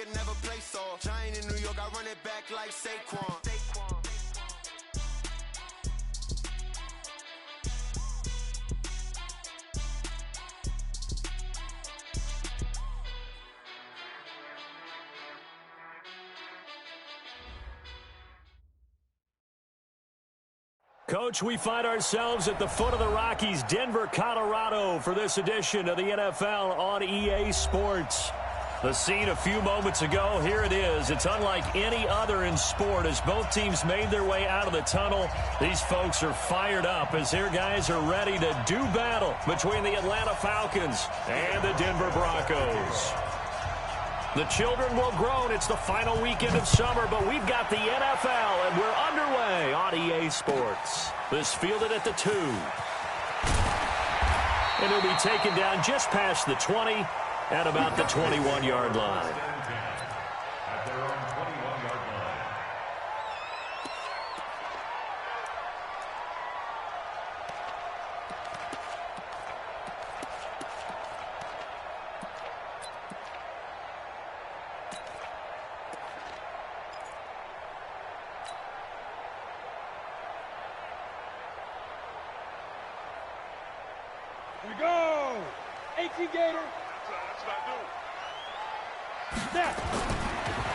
could never play soft. Giant in New York, I run it back like Saquon. Coach, we find ourselves at the foot of the Rockies, Denver, Colorado, for this edition of the NFL on EA Sports. The scene a few moments ago, here it is. It's unlike any other in sport as both teams made their way out of the tunnel. These folks are fired up as their guys are ready to do battle between the Atlanta Falcons and the Denver Broncos. The children will groan. It's the final weekend of summer, but we've got the NFL, and we're underway on EA Sports. This fielded at the 2. And he'll be taken down just past the 20 at about the 21-yard line. Here we go! 18 Gator. Snap.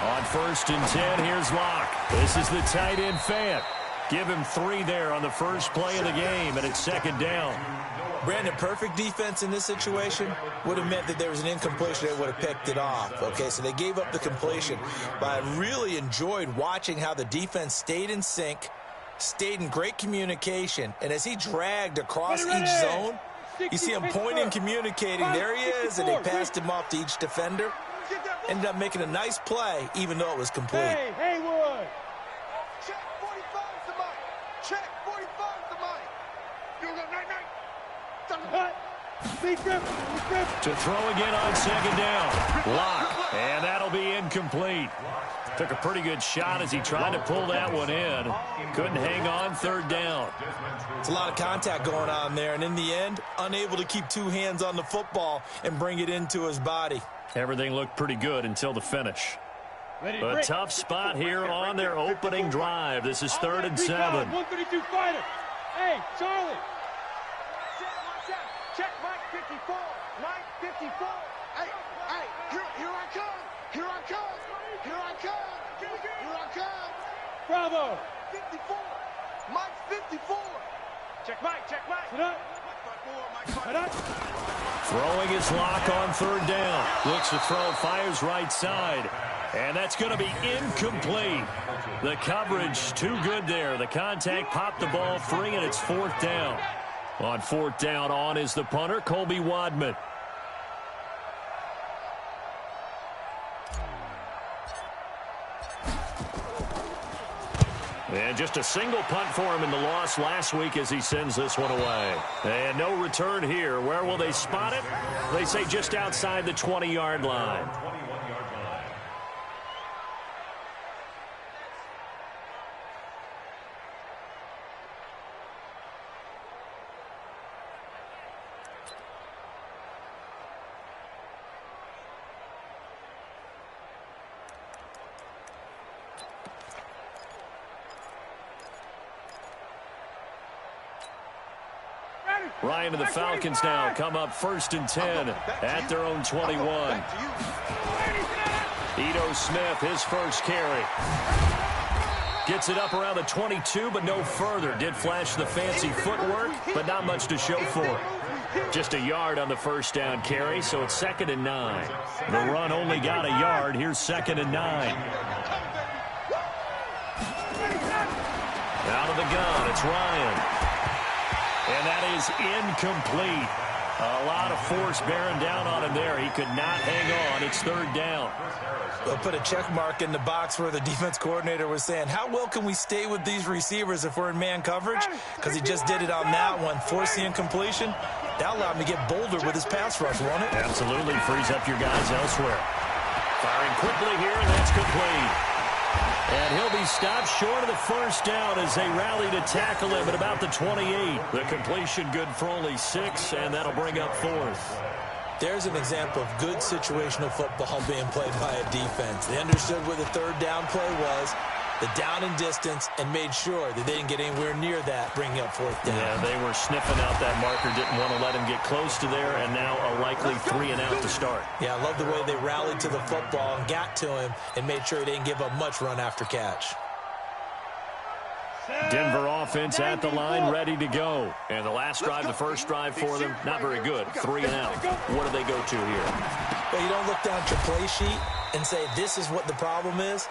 On 1st and 10, here's Locke. This is the tight end Fant. Give him 3 there on the first play of the game, and it's 2nd down. Brandon, perfect defense in this situation would have meant that there was an incompletion that would have picked it off. Okay, so they gave up the completion, but I really enjoyed watching how the defense stayed in sync, stayed in great communication, and as he dragged across each zone, you see him pointing, communicating. There he is, and they passed him off to each defender. Ended up making a nice play, even though it was complete. Hey, Haywood! Check 45 to Mike. Check 45 to Mike. You go night. Cut! To throw again on 2nd down. Locke, and that'll be incomplete. Took a pretty good shot as he tried to pull that one in. Couldn't hang on, 3rd down. It's a lot of contact going on there, and in the end, unable to keep 2 hands on the football and bring it into his body. Everything looked pretty good until the finish. A tough spot here on their opening drive. This is 3rd and 7. 132 fighter. Hey, Charlie. Check Mike 54. Mike 54. Hey, here I come. Here I come. Here I come. Here I come. Bravo. 54. Mike 54. Check Mike. Sit up. Sit up. Throwing his Locke on 3rd down. Looks to throw, fires right side. And that's going to be incomplete. The coverage too good there. The contact popped the ball free, and it's 4th down. On 4th down, on is the punter, Colby Wadman. And just a single punt for him in the loss last week as he sends this one away. And no return here. Where will they spot it? They say just outside the 20-yard line. Ryan and the Falcons now come up 1st and 10 at their own 21. Ito Smith, his first carry. Gets it up around the 22, but no further. Did flash the fancy footwork, but not much to show for it. Just a yard on the 1st down carry, so it's 2nd and 9. The run only got a yard. Here's 2nd and 9. Out of the gun, it's Ryan. And that is incomplete. A lot of force bearing down on him there. He could not hang on. It's 3rd down. They'll put a check mark in the box where the defense coordinator was saying, how well can we stay with these receivers if we're in man coverage? Because he just did it on that one. Force the incompletion. That allowed him to get bolder with his pass rush, won't it? Absolutely. Frees up your guys elsewhere. Firing quickly here, and that's complete. And he'll be stopped short of the 1st down as they rally to tackle him at about the 28. The completion good for only 6, and that'll bring up 4th. There's an example of good situational football being played by a defense. They understood where the third down play was, the down and distance, and made sure that they didn't get anywhere near that, bringing up fourth down. Yeah, they were sniffing out that marker, didn't want to let him get close to there, and now a likely 3 and out to start. Yeah, I love the way they rallied to the football and got to him and made sure he didn't give up much run after catch. Denver offense at the line, ready to go. And the last drive, the first drive for them, not very good. 3 and out. What do they go to here? Well, you don't look down at your play sheet and say, this is what the problem is.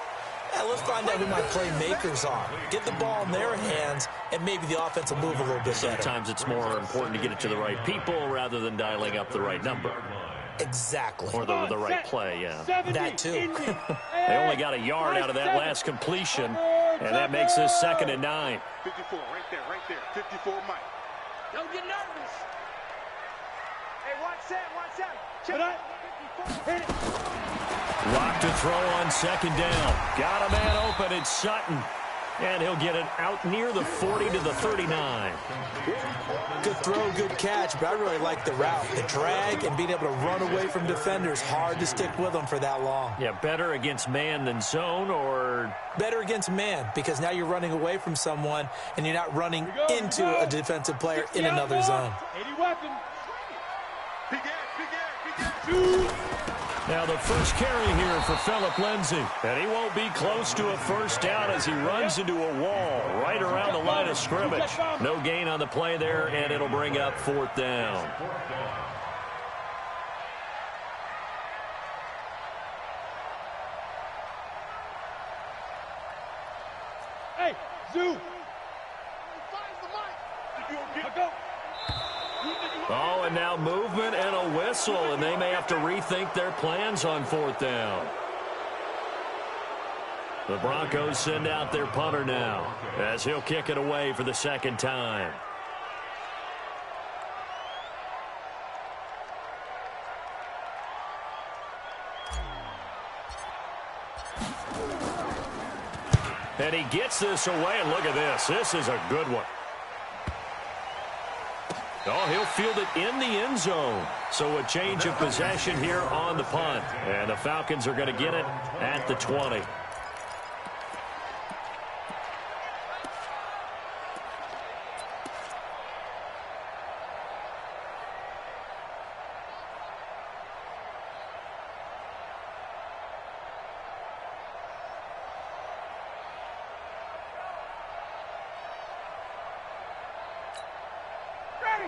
Yeah, let's find out who my playmakers are. Get the ball in their hands, and maybe the offense will move a little bit better. Sometimes it's more important to get it to the right people rather than dialing up the right number. Exactly. Or the right play, yeah. That too. They only got a yard out of that last completion, and that makes this 2nd and 9. 54, right there. 54, Mike. Don't get nervous. Hey, watch that. Check it. Hit it. Lock to throw on 2nd down. Got a man open. It's Sutton. And he'll get it out near the 40 to the 39. Good throw, good catch, but I really like the route. The drag and being able to run away from defenders, hard to stick with them for that long. Yeah, better against man than zone, or? Better against man, because now you're running away from someone and you're not running into a defensive player in another zone. 80 weapons. Big ass. Now the first carry here for Phillip Lindsay. And he won't be close to a first down as he runs into a wall right around the line of scrimmage. No gain on the play there, and it'll bring up 4th down. Hey, Zoo. Oh, and now movement and a whistle, and they may have to rethink their plans on 4th down. The Broncos send out their punter now as he'll kick it away for the 2nd time. And he gets this away, and look at this. This is a good one. Oh, he'll field it in the end zone. So a change of possession here on the punt. And the Falcons are going to get it at the 20.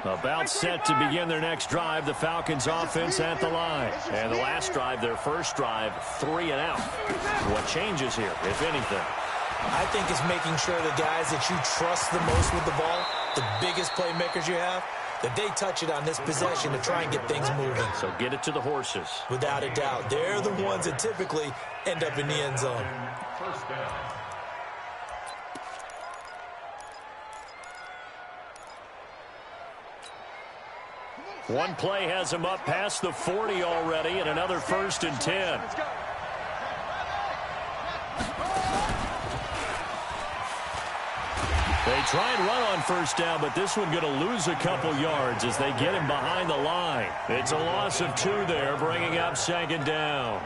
About set to begin their next drive. The Falcons offense at the line. And the last drive, their first drive, 3 and out. What changes here, if anything? I think it's making sure the guys that you trust the most with the ball, the biggest playmakers you have, that they touch it on this possession to try and get things moving. So get it to the horses. Without a doubt. They're the ones that typically end up in the end zone. First down. One play has him up past the 40 already, and another 1st and 10. They try and run on 1st down, but this one going to lose a couple yards as they get him behind the line. It's a loss of 2 there, bringing up 2nd down.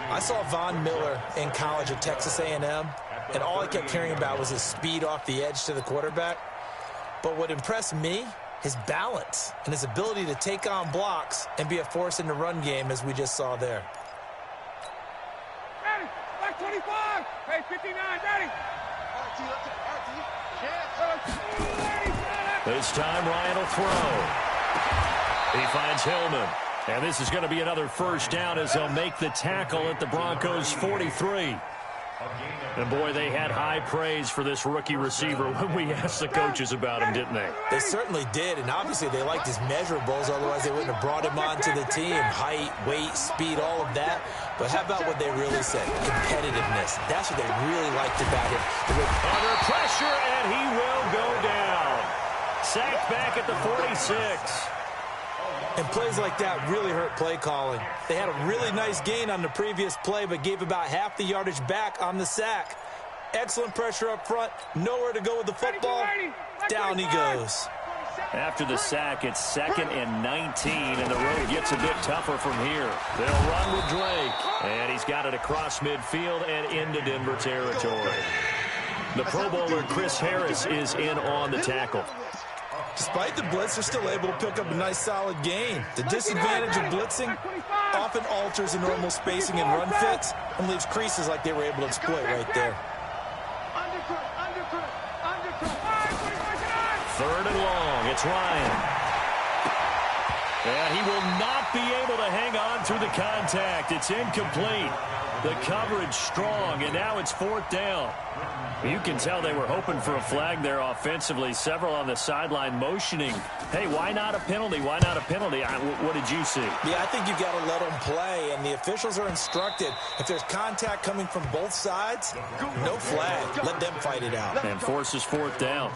I saw Von Miller in college at Texas A&M, and all I kept hearing about was his speed off the edge to the quarterback. But what impressed me, his balance and his ability to take on blocks and be a force in the run game, as we just saw there. Ready, like 25. Hey, 59, ready. This time Ryan will throw. He finds Hillman. And this is going to be another 1st down as they'll make the tackle at the Broncos' 43. And, boy, they had high praise for this rookie receiver when we asked the coaches about him, didn't they? They certainly did, and obviously they liked his measurables, otherwise they wouldn't have brought him onto the team. Height, weight, speed, all of that. But how about what they really said? Competitiveness. That's what they really liked about him. Under pressure, and he will go down. Sacked back at the 46. And plays like that really hurt play calling. They had a really nice gain on the previous play, but gave about half the yardage back on the sack. Excellent pressure up front. Nowhere to go with the football. Down he goes. After the sack, it's 2nd and 19, and the road gets a bit tougher from here. They'll run with Drake, and he's got it across midfield and into Denver territory. The Pro Bowler Chris Harris is in on the tackle. Despite the blitz, they're still able to pick up a nice, solid gain. The disadvantage of blitzing often alters the normal spacing and run fits and leaves creases like they were able to exploit right there. 3rd and long. It's Ryan. And he will not be able to hang on through the contact. It's incomplete. The coverage strong, and now it's 4th down. You can tell they were hoping for a flag there offensively. Several on the sideline motioning. Hey, why not a penalty? Why not a penalty? What did you see? Yeah, I think you've got to let them play, and the officials are instructed. If there's contact coming from both sides, no flag. Let them fight it out. And forces 4th down.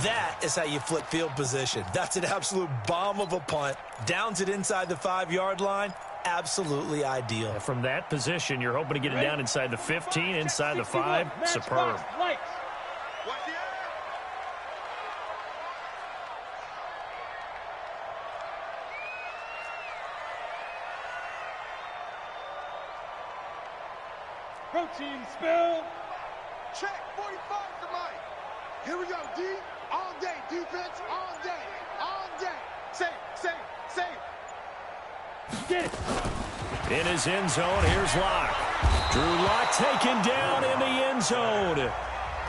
That is how you flip field position. That's an absolute bomb of a punt. Downs it inside the 5-yard line. Absolutely ideal. From that position, you're hoping to get it down inside the 15, inside the 5. Superb. Protein spill. Check 45 to Mike. Here we go, D. All day. Defense all day. All day. Save. Get it. In his end zone, here's Locke. Drew Lock taken down in the end zone.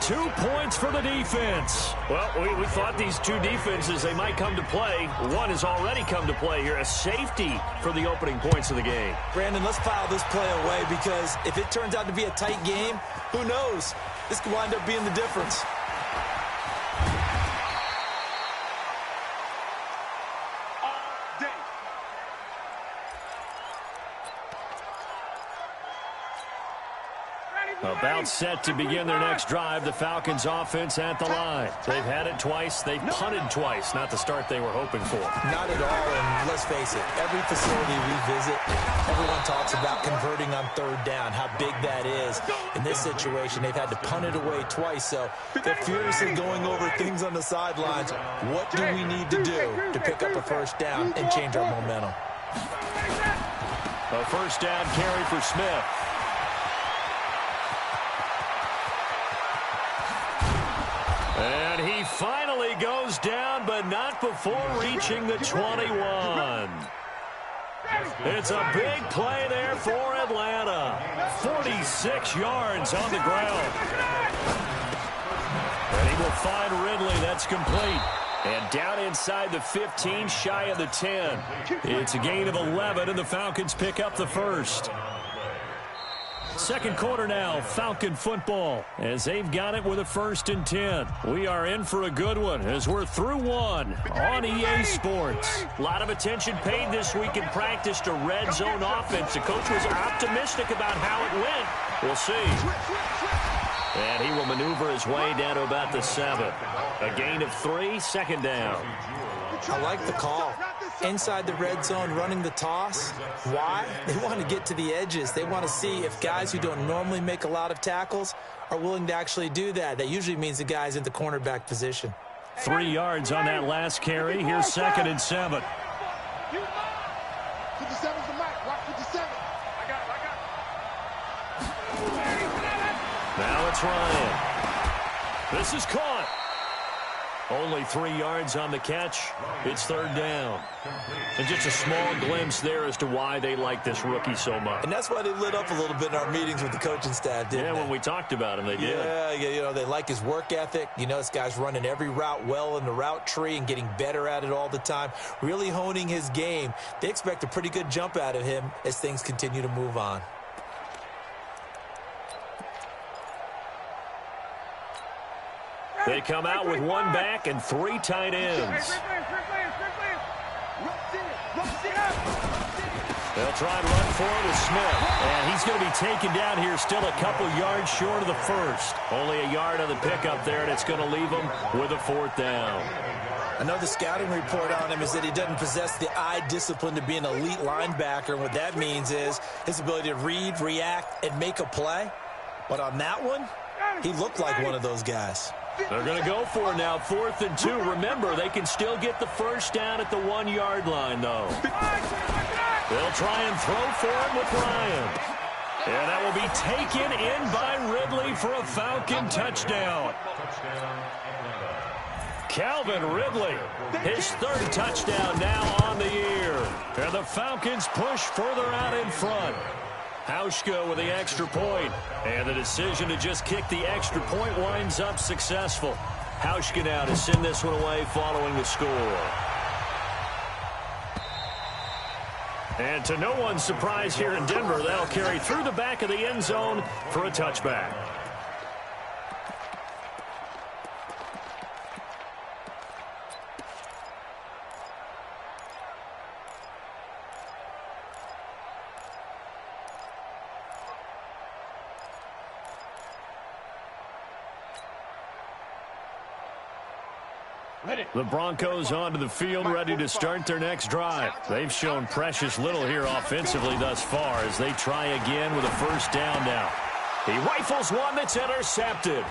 2 points for the defense. Well, we thought these two defenses, they might come to play. One has already come to play here. A safety for the opening points of the game. Brandon, let's file this play away because if it turns out to be a tight game, who knows? This could wind up being the difference. About set to begin their next drive, the Falcons offense at the line. They've had it twice. They've punted twice. Not the start they were hoping for. Not at all, and let's face it, every facility we visit, everyone talks about converting on 3rd down, how big that is. In this situation, they've had to punt it away twice, so they're furiously going over things on the sidelines. What do we need to do to pick up a 1st down and change our momentum? A 1st down carry for Smith. And he finally goes down, but not before reaching the 21. It's a big play there for Atlanta. 46 yards on the ground. And he will find Ridley. That's complete. And down inside the 15, shy of the 10. It's a gain of 11, and the Falcons pick up the 1st. 2nd quarter now, Falcon football, as they've got it with a 1st and 10. We are in for a good one as we're through one on EA Sports. A lot of attention paid this week in practice to red zone offense. The coach was optimistic about how it went. We'll see. And he will maneuver his way down to about the 7. A gain of 3, 2nd down. I like the call. Inside the red zone, running the toss. Why? They want to get to the edges. They want to see if guys who don't normally make a lot of tackles are willing to actually do that. That usually means the guy's in the cornerback position. 3 yards on that last carry. Here's 2nd and 7. 57's the mic. Watch 57. I got it. Now it's Ryan. This is caught. Only 3 yards on the catch. It's 3rd down. And just a small glimpse there as to why they like this rookie so much. And that's why they lit up a little bit in our meetings with the coaching staff, didn't they? When we talked about him, they did. Yeah, you know, they like his work ethic. You know, this guy's running every route well in the route tree and getting better at it all the time, really honing his game. They expect a pretty good jump out of him as things continue to move on. They come out with 1 back and 3 tight ends. They'll try and run for it with Smith. And he's going to be taken down here still a couple yards short of the 1st. Only a yard on the pickup there, and it's going to leave him with a 4th down. I know the scouting report on him is that he doesn't possess the eye discipline to be an elite linebacker. And what that means is his ability to read, react, and make a play. But on that one, he looked like one of those guys. They're going to go for it now, 4th and 2. Remember, they can still get the first down at the 1-yard line, though. They'll try and throw for it with Ryan. And that will be taken in by Ridley for a Falcon touchdown. Calvin Ridley, his 3rd touchdown now on the year. And the Falcons push further out in front. Hauschka with the extra point. And the decision to just kick the extra point winds up successful. Hauschka now to send this one away following the score. And to no one's surprise here in Denver, they'll carry through the back of the end zone for a touchback. The Broncos onto the field, ready to start their next drive. They've shown precious little here offensively thus far as they try again with a first down now. He rifles one that's intercepted.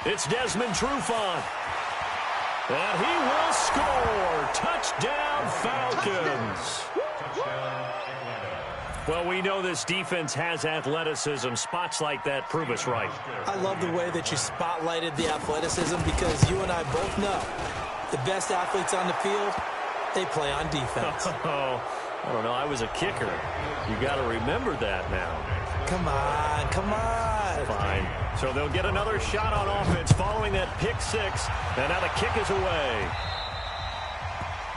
It's Desmond Trufant. And he will score. Touchdown, Falcons. Well, we know this defense has athleticism. Spots like that prove us right. I love the way that you spotlighted the athleticism because you and I both know the best athletes on the field, they play on defense. Oh, I don't know. I was a kicker. You got to remember that now. Come on, come on. Fine. So they'll get another shot on offense following that pick 6. And now the kick is away.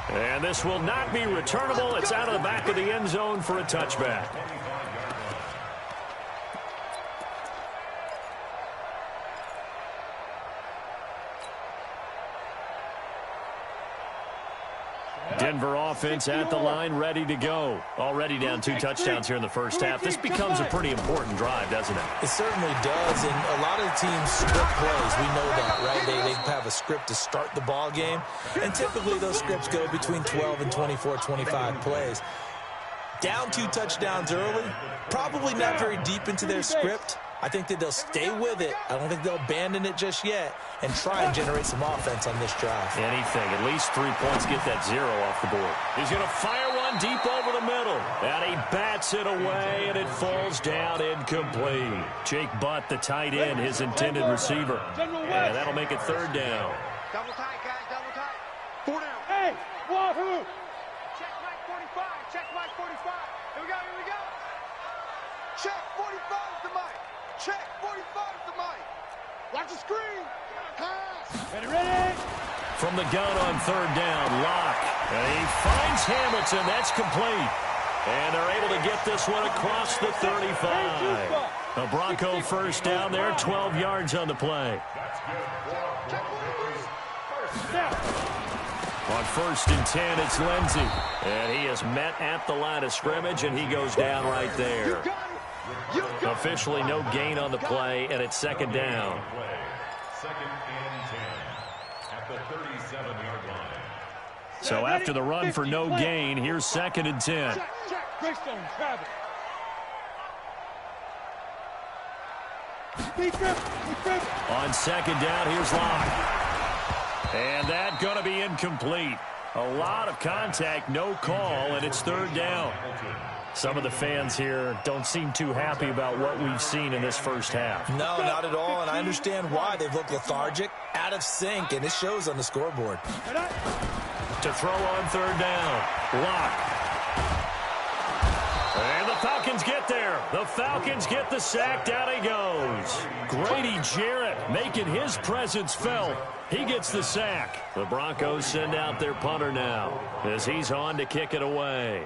And this will not be returnable. It's out of the back of the end zone for a touchback. Denver offense at the line, ready to go. Already down 2 touchdowns here in the first half. This becomes a pretty important drive, doesn't it? It certainly does, and a lot of the teams script plays. We know that, right? They have a script to start the ball game, and typically those scripts go between 12 and 24, 25 plays. Down 2 touchdowns early, probably not very deep into their script. I think that they'll stay with it. I don't think they'll abandon it just yet and try and generate some offense on this drive. Anything. At least 3 points. Get that 0 off the board. He's going to fire one deep over the middle. And he bats it away, and it falls down incomplete. Jake Butt, the tight end, his intended receiver. And that'll make it 3rd down. Double tight, guys, double tight. 4 down. Hey, wahoo! Check Mike 45, check Mike 45. Here we go, here we go. Check 45 is the mic. Check 45 is the mic. Watch the screen. Pass. Ready, ready. From the gun on 3rd down, Locke. And he finds Hamilton. That's complete. And they're able to get this one across the 35. A Bronco first down there, 12 yards on the play. On 1st and 10, it's Lindsey. And he is met at the line of scrimmage, and he goes down right there. Officially no gain on the play, and it's 2nd down. 2nd and 10 at the 37-yard line. So after the run for no gain, here's 2nd and 10. Greystone, Travis. On 2nd down, here's Locke. And that's going to be incomplete. A lot of contact, no call, and it's 3rd down. Some of the fans here don't seem too happy about what we've seen in this first half. No, not at all, and I understand why. They've looked lethargic, out of sync, and it shows on the scoreboard. To throw on 3rd down, Locke. And the Falcons get there. The Falcons get the sack. Down he goes. Grady Jarrett making his presence felt. He gets the sack. The Broncos send out their punter now as he's on to kick it away.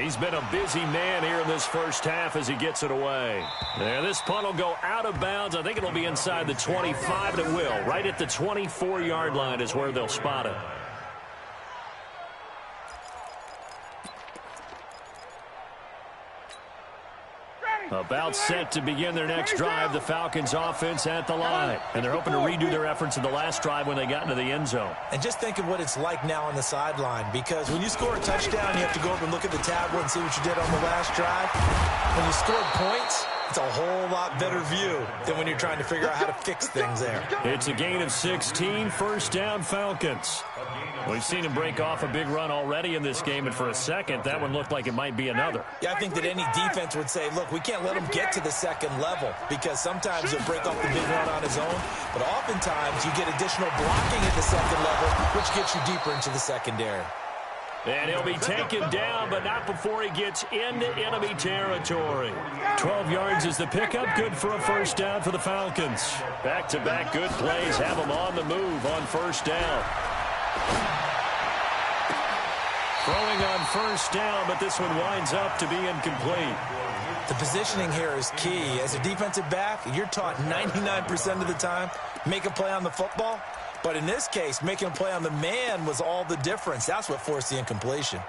He's been a busy man here in this first half as he gets it away. And this punt will go out of bounds. I think it'll be inside the 25, and it will. Right at the 24-yard line is where they'll spot it. About set to begin their next drive, the Falcons offense at the line. And they're hoping to redo their efforts in the last drive when they got into the end zone. And just think of what it's like now on the sideline, because when you score a touchdown, you have to go up and look at the tablet and see what you did on the last drive. When you scored points, It's a whole lot better view than when you're trying to figure out how to fix things there. It's a gain of 16, first down Falcons. We've seen him break off a big run already in this game, and for a second, that one looked like it might be another. Yeah, I think that any defense would say, look, we can't let him get to the second level, because sometimes he'll break off the big run on his own, but oftentimes you get additional blocking at the second level, which gets you deeper into the secondary. And he'll be taken down, but not before he gets into enemy territory. 12 yards is the pickup. Good for a first down for the Falcons. Back-to-back good plays have them on the move on first down. Throwing on first down, but this one winds up to be incomplete. The positioning here is key. As a defensive back, you're taught 99% of the time, make a play on the football. But in this case, making a play on the man was all the difference. That's what forced the incompletion.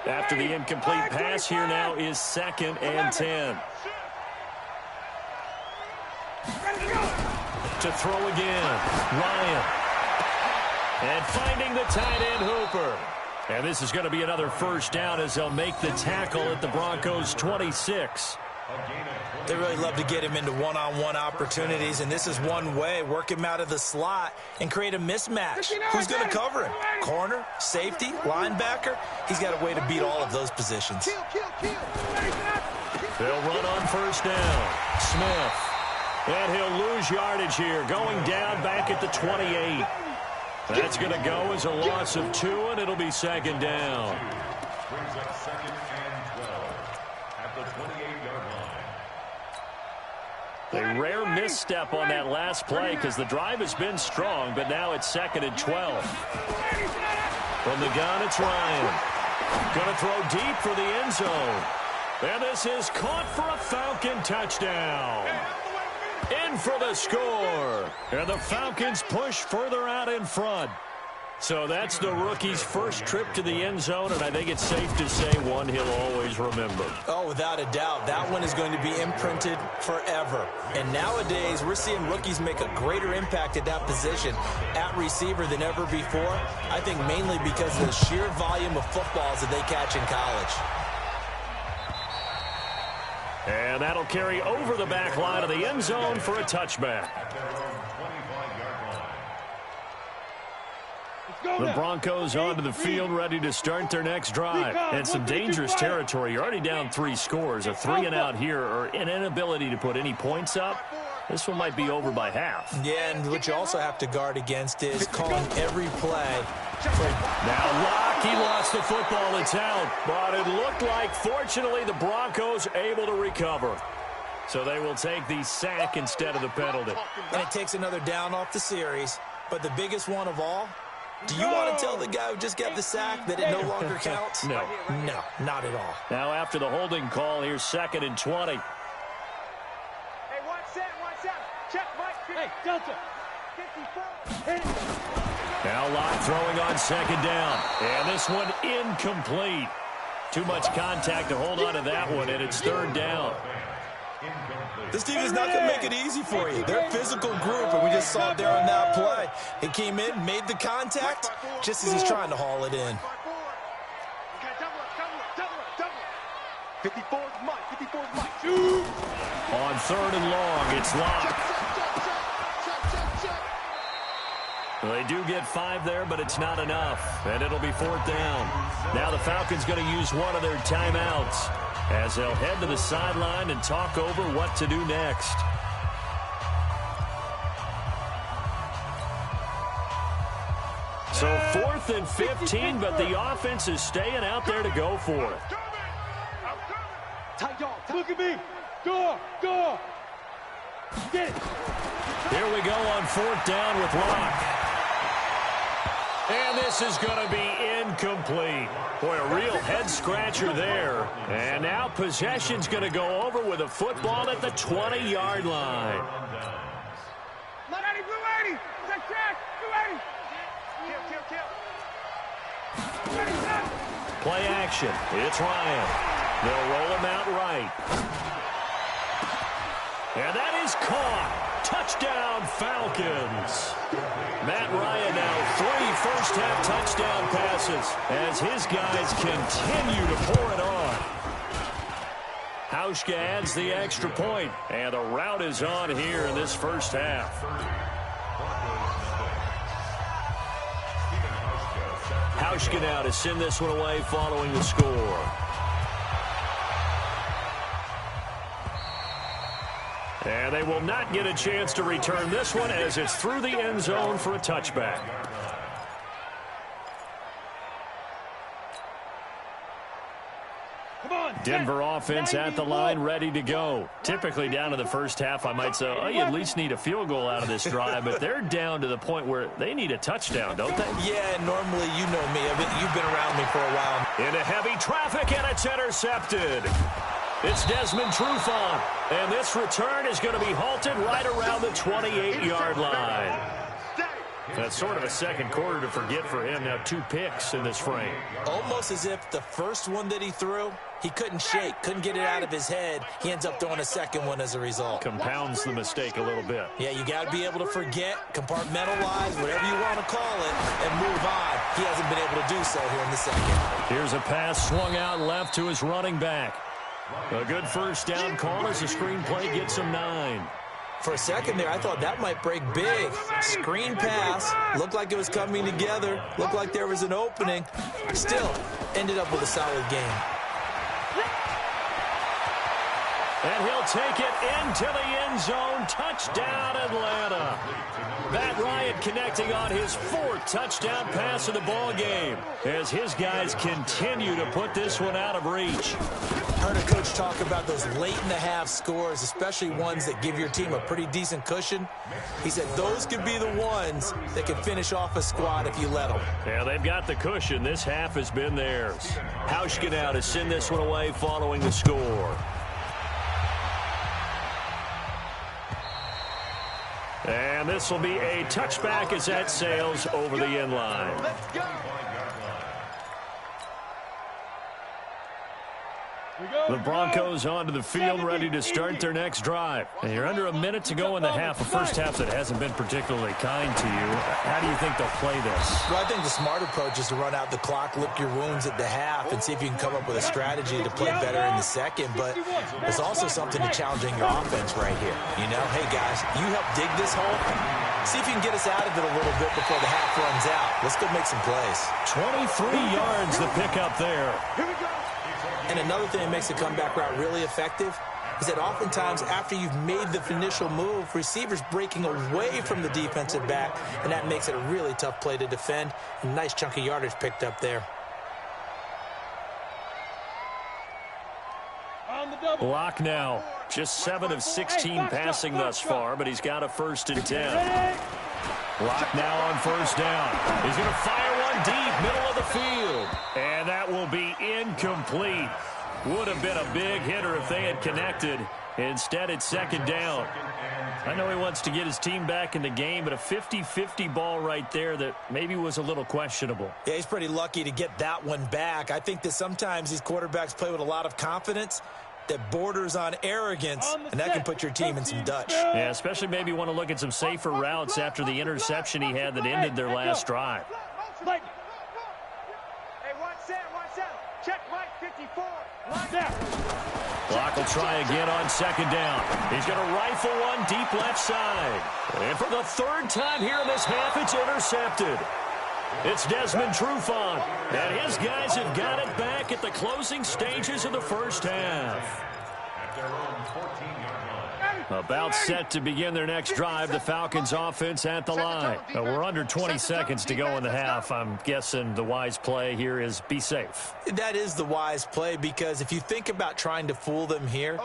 After the incomplete pass, here now is 2nd and 10. To throw again, Ryan. And finding the tight end Hooper. And this is going to be another first down as they'll make the tackle at the Broncos' 26. They really love to get him into one-on-one opportunities, and this is one way. Work him out of the slot and create a mismatch. Who's going to cover him? Corner, safety, linebacker? He's got a way to beat all of those positions. They'll run on first down. Smith. And he'll lose yardage here, going down back at the 28. That's going to go as a loss of 2, and it'll be 2nd down. Brings up 2nd and 12 at the 28-yard line. A rare misstep on that last play because the drive has been strong, but now it's 2nd and 12. From the gun, it's Ryan. Going to throw deep for the end zone. And this is caught for a Falcon touchdown. In for the score. And the Falcons push further out in front. So that's the rookie's first trip to the end zone, and I think it's safe to say one he'll always remember. Oh, without a doubt. That one is going to be imprinted forever. And nowadays, we're seeing rookies make a greater impact at that position at receiver than ever before. I think mainly because of the sheer volume of footballs that they catch in college. And that'll carry over the back line of the end zone for a touchback. The Broncos onto the field, ready to start their next drive. And some dangerous territory. You're already down 3 scores. A 3-and-out here, or an inability to put any points up. This one might be over by half. Yeah, and what you also have to guard against is calling every play. Now Locke, he lost the football. It's out. But it looked like, fortunately, the Broncos able to recover. So they will take the sack instead of the penalty. And it takes another down off the series. But the biggest one of all, do you want to tell the guy who just got the sack that it no longer counts? No. No, not at all. Now after the holding call, here's 2nd and 20. Hey, one set. Check, Mike. Hey, Delta. 54. Hit it. Now Locke throwing on 2nd down. And this one incomplete. Too much contact to hold on to that one, and it's 3rd down. This team is not going to make it easy for you. They're a physical group, and we just saw it there on that play. He came in, made the contact, just as he's trying to haul it in. 54's Mike. On 3rd and long, it's Locke. Well, they do get 5 there, but it's not enough. And it'll be 4th down. Now the Falcons going to use one of their timeouts as they'll head to the sideline and talk over what to do next. So 4th and 15, but the offense is staying out there to go for it. Tight dog. Look at me. Go. Get it. Here we go on 4th down with Locke. And this is going to be incomplete. Boy, a real head-scratcher there. And now possession's going to go over with a football at the 20-yard line. Blue 80. Check. Blue 80. Kill. Play action. It's Ryan. They'll roll him out right. And that is caught. Touchdown, Falcons. Matt Ryan now 3 first-half touchdown passes as his guys continue to pour it on. Hauschka adds the extra point, and the rout is on here in this first half. Hauschka now to send this one away following the score. And they will not get a chance to return this one as it's through the end zone for a touchback. Denver offense at the line, ready to go. Typically down to the first half, I might say, oh, you at least need a field goal out of this drive, but they're down to the point where they need a touchdown, don't they? Yeah, normally, you know me. You've been around me for a while. Into heavy traffic, and it's intercepted. It's Desmond Trufant, and this return is going to be halted right around the 28-yard line. That's sort of a second quarter to forget for him. Now 2 picks in this frame. Almost as if the first one that he threw, he couldn't shake, couldn't get it out of his head. He ends up throwing a second one as a result. Compounds the mistake a little bit. Yeah, you got to be able to forget, compartmentalize, whatever you want to call it, and move on. He hasn't been able to do so here in the second. Here's a pass swung out left to his running back. A good first down call as the screenplay gets him 9. For a second there, I thought that might break big. Screen pass. Looked like it was coming together. Looked like there was an opening. Still, ended up with a solid game. And he'll take it into the end zone. Touchdown, Atlanta. Matt Ryan connecting on his 4th touchdown pass of the ball game as his guys continue to put this one out of reach. Heard a coach talk about those late-in-the-half scores, especially ones that give your team a pretty decent cushion. He said those could be the ones that can finish off a squad if you let them. Yeah, they've got the cushion. This half has been theirs. Hauschka now to send this one away following the score. And this will be a touchback as that sails over the end line. Let's go. The Broncos onto the field, ready to start their next drive. And you're under a minute to go in the half. A first half that hasn't been particularly kind to you. How do you think they'll play this? Well, I think the smart approach is to run out the clock, lick your wounds at the half, and see if you can come up with a strategy to play better in the second. But there's also something to challenging your offense right here. You know, hey, guys, you help dig this hole. See if you can get us out of it a little bit before the half runs out. Let's go make some plays. 23 yards the pickup there. Here we go. And another thing that makes the comeback route really effective is that oftentimes after you've made the initial move, receivers breaking away from the defensive back, and that makes it a really tough play to defend. A nice chunk of yardage picked up there. Block now. Just 7 of 16 passing thus far, but he's got a 1st and 10. Block now on 1st down. He's going to fire one deep, middle of the field. And that will be incomplete. Would have been a big hitter if they had connected. Instead, it's 2nd down. I know he wants to get his team back in the game, but a 50-50 ball right there that maybe was a little questionable. Yeah, he's pretty lucky to get that one back. I think that sometimes these quarterbacks play with a lot of confidence that borders on arrogance, and that can put your team in some Dutch. Yeah, especially maybe want to look at some safer routes after the interception he had that ended their last drive. Hey, watch that. Check Mike 54. Line down. Clock will try again on 2nd down. He's going to rifle one deep left side. And for the 3rd time here in this half, it's intercepted. It's Desmond Trufant, and his guys have got it back at the closing stages of the first half. About set to begin their next drive, the Falcons offense at the line. We're under 20 seconds to go in the half. I'm guessing the wise play here is be safe. That is the wise play, because if you think about trying to fool them here,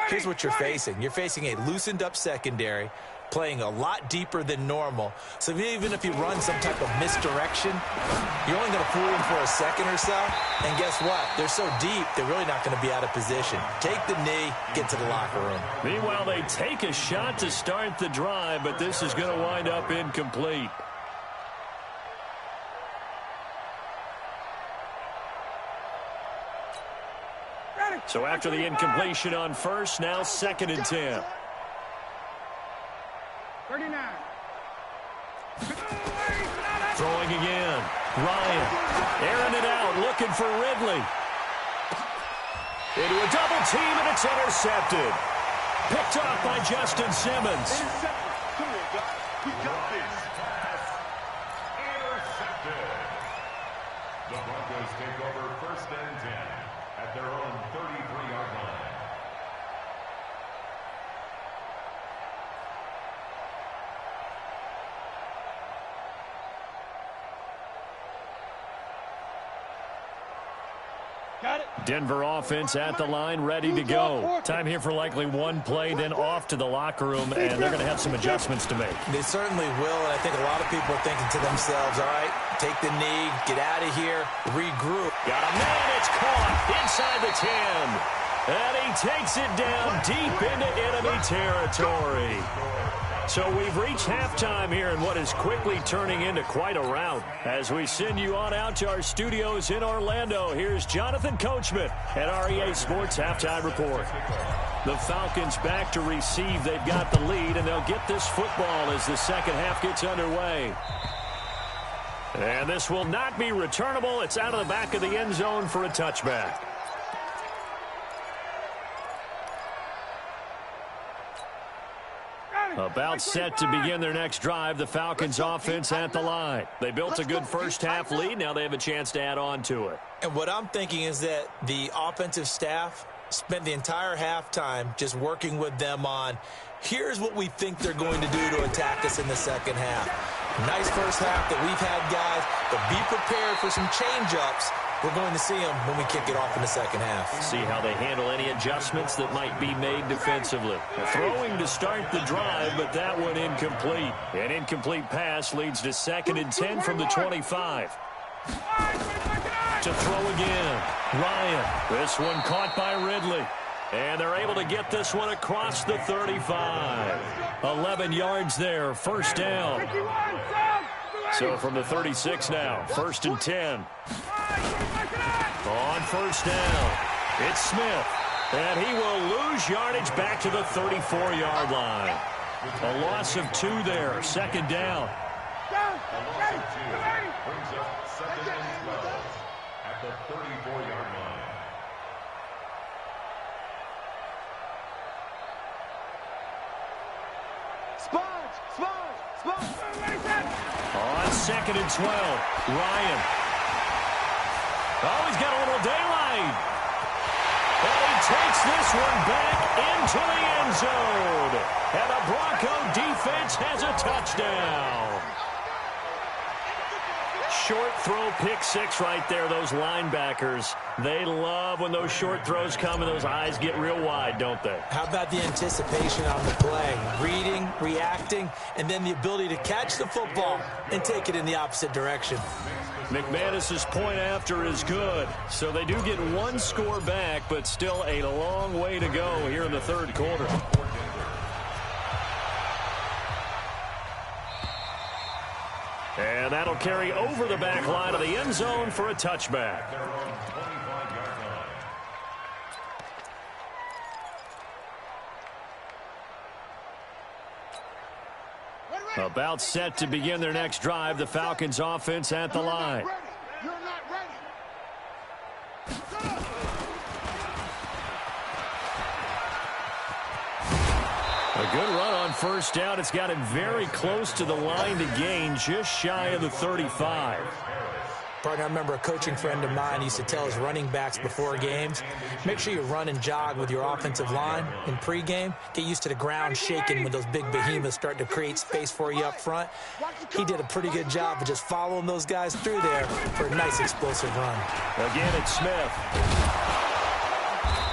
here's what you're facing. You're facing a loosened up secondary, playing a lot deeper than normal. So even if you run some type of misdirection, you're only going to fool them for a second or so. And guess what? They're so deep, they're really not going to be out of position. Take the knee, get to the locker room. Meanwhile, they take a shot to start the drive, but this is going to wind up incomplete. So after the incompletion on 1st, now 2nd and 10. 39. Throwing again. Ryan airing it out, looking for Ridley. Into a double team, and it's intercepted. Picked off by Justin Simmons. Intercepted. Come on, guys. We got this. Intercepted. The Broncos take over 1st and 10 at their own 33-yard line. Got it. Denver offense at the line, ready to go. Time here for likely one play, then off to the locker room, and they're going to have some adjustments to make. They certainly will, and I think a lot of people are thinking to themselves, all right, take the knee, get out of here, regroup. Got a man, it's caught inside the 10. And he takes it down deep into enemy territory. So we've reached halftime here in what is quickly turning into quite a rout. As we send you on out to our studios in Orlando, here's Jonathan Coachman at our EA Sports Halftime Report. The Falcons back to receive. They've got the lead, and they'll get this football as the second half gets underway. And this will not be returnable. It's out of the back of the end zone for a touchback. About set to begin their next drive, the Falcons offense at the line. They built a good first half lead. Now they have a chance to add on to it. And what I'm thinking is that the offensive staff spent the entire halftime just working with them on, here's what we think they're going to do to attack us in the second half. Nice first half that we've had, guys, but be prepared for some change-ups. We're going to see them when we kick it off in the second half. See how they handle any adjustments that might be made defensively. Throwing to start the drive, but that one incomplete. An incomplete pass leads to 2nd and 10 from the 25. To throw again. Ryan. This one caught by Ridley. And they're able to get this one across the 35. 11 yards there. First down. So from the 36 now. 1st and 10. On first down, it's Smith. And he will lose yardage back to the 34-yard line. A loss of 2 there. 2nd down. A loss of 2 brings up 2nd and 12 at the 34-yard line. Sponge. On 2nd and 12, Ryan. Oh, he's got a little daylight. And he takes this one back into the end zone. And the Bronco defense has a touchdown. Short throw, pick 6 right there. Those linebackers, they love when those short throws come and those eyes get real wide, don't they? How about the anticipation on the play? Reading, reacting, and then the ability to catch the football and take it in the opposite direction. McManus's point after is good. So they do get 1 score back, but still a long way to go here in the 3rd quarter. And that'll carry over the back line of the end zone for a touchback. About set to begin their next drive, the Falcons offense at the line. You're not ready. A good run on first down. It's got him very close to the line to gain, just shy of the 35. Partner, I remember a coaching friend of mine used to tell his running backs before games, make sure you run and jog with your offensive line in pregame. Get used to the ground shaking when those big behemoths start to create space for you up front. He did a pretty good job of just following those guys through there for a nice explosive run. Again, it's Smith.